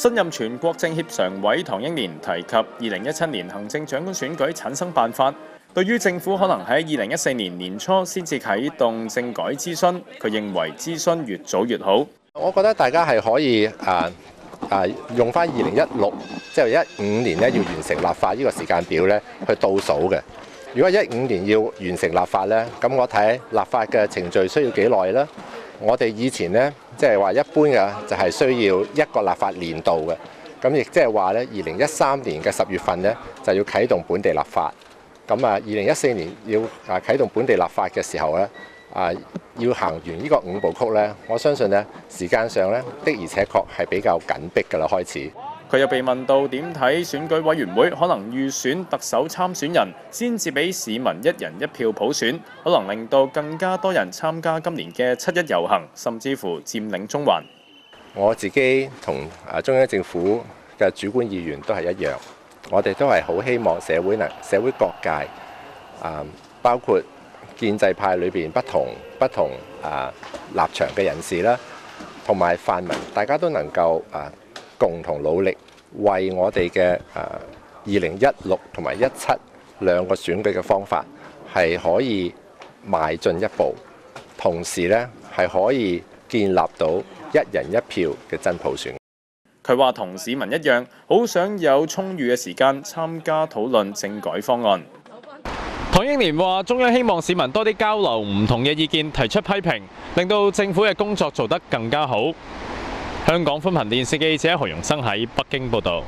新任全國政協常委唐英年提及2017年行政長官選舉產生辦法，對於政府可能喺2014年年初先至啟動政改諮詢，佢認為諮詢越早越好。我覺得大家係可以用翻2016即係15年咧要完成立法呢個時間表咧去倒數嘅。如果15年要完成立法咧，咁我睇立法嘅程序需要幾耐咧？我哋以前咧即係話一般嘅就係需要一個立法年度嘅，咁亦即係話咧2013年嘅10月份咧就要啟動本地立法。咁2014年要啟動本地立法嘅時候咧，要行完呢個5部曲咧，我相信咧時間上咧的而且確係比較緊迫㗎啦開始。佢又被問到點睇選舉委員會可能預選特首參選人，先至俾市民一人一票普選，可能令到更加多人參加今年嘅7·1遊行，甚至乎佔領中環。我自己同中央政府嘅主觀意願都係一樣，我哋都係好希望社會各界包括建制派裏邊不同立場嘅人士啦，同埋泛民，大家都能夠共同努力，為我哋嘅2016同埋17兩個選舉嘅方法係可以邁進一步，同時咧係可以建立到一人一票嘅真普選。佢話同市民一樣，好想有充裕嘅時間參加討論政改方案。唐英年話：中央希望市民多啲交流唔同嘅意見，提出批評，令到政府嘅工作做得更加好。香港寬頻電視記者何容生喺北京報導。